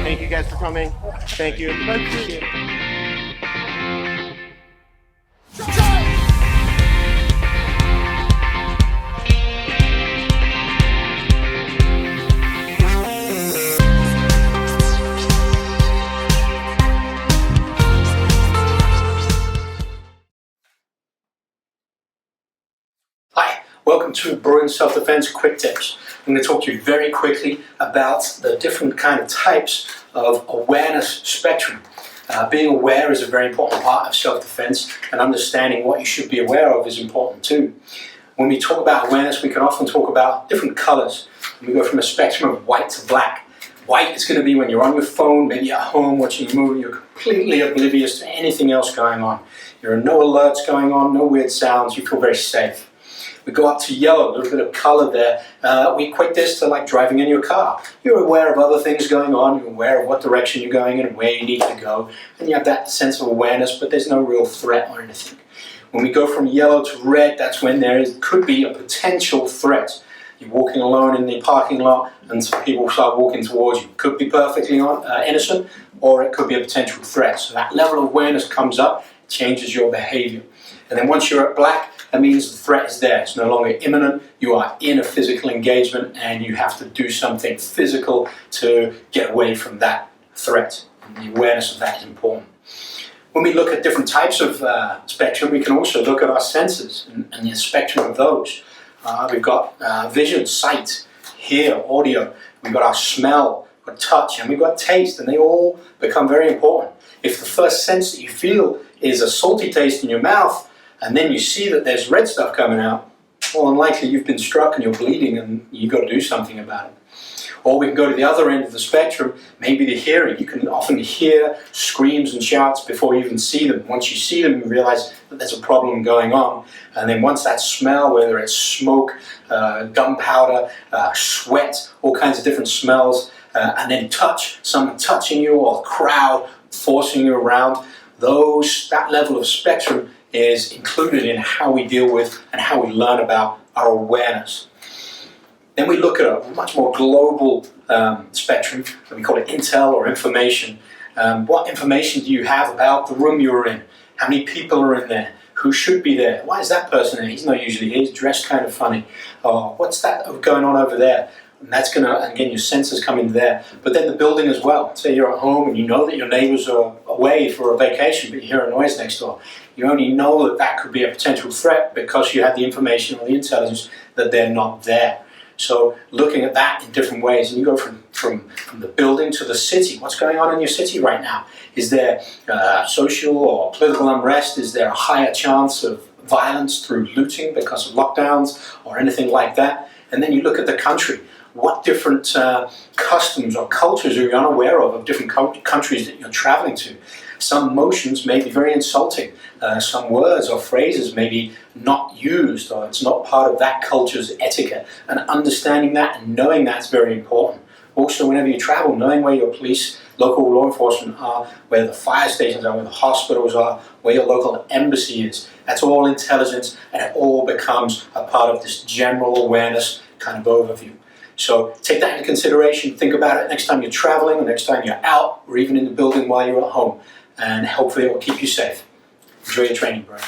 Thank you guys for coming. Thank you. Appreciate it. Hi, welcome to Bruin Self Defense Quick Tips. I'm going to talk to you very quickly about the different kind of types of awareness spectrum. Being aware is a very important part of self-defense, and understanding what you should be aware of is important too. When we talk about awareness, we can often talk about different colors. We go from a spectrum of white to black. White is going to be when you're on your phone, maybe at home watching a movie, you're completely oblivious to anything else going on. There are no alerts going on, no weird sounds, you feel very safe. We go up to yellow, a little bit of color there. We equate this to like driving in your car. You're aware of other things going on, you're aware of what direction you're going in and where you need to go, and you have that sense of awareness, but there's no real threat or anything. When we go from yellow to red, that's when could be a potential threat. You're walking alone in the parking lot and some people start walking towards you. It could be perfectly innocent, or it could be a potential threat. So that level of awareness comes up, changes your behavior. And then once you're at black, that means the threat is there. It's no longer imminent. You are in a physical engagement and you have to do something physical to get away from that threat. And the awareness of that is important. When we look at different types of spectrum, we can also look at our senses and the spectrum of those. We've got vision, sight, hear, audio. We've got our smell, we've got touch, and we've got taste, and they all become very important. If the first sense that you feel is a salty taste in your mouth, and then you see that there's red stuff coming out, well, unlikely you've been struck and you're bleeding and you've got to do something about it. Or we can go to the other end of the spectrum, maybe the hearing. You can often hear screams and shouts before you even see them. Once you see them, you realize that there's a problem going on. And then once that smell, whether it's smoke, gunpowder, sweat, all kinds of different smells, and then touch, someone touching you or a crowd forcing you around, that level of spectrum is included in how we deal with and how we learn about our awareness. Then we look at a much more global spectrum, and we call it intel or information. What information do you have about the room you're in? How many people are in there? Who should be there? Why is that person there? He's not usually here, he's dressed kind of funny. What's that going on over there? And that's going to, again, your senses come into there. But then the building as well. Say you're at home and you know that your neighbors are away for a vacation, but you hear a noise next door. You only know that that could be a potential threat because you have the information or the intelligence that they're not there. So looking at that in different ways, and you go from the building to the city. What's going on in your city right now? Is there social or political unrest? Is there a higher chance of violence through looting because of lockdowns or anything like that? And then you look at the country. What different customs or cultures are you unaware of different countries that you're traveling to? Some motions may be very insulting. Some words or phrases may be not used, or it's not part of that culture's etiquette. And understanding that and knowing that's very important. Also, whenever you travel, knowing where your police, local law enforcement are, where the fire stations are, where the hospitals are, where your local embassy is. That's all intelligence, and it all becomes a part of this general awareness kind of overview. So take that into consideration, think about it next time you're traveling, or next time you're out, or even in the building while you're at home. And hopefully it will keep you safe. Enjoy your training, Brian.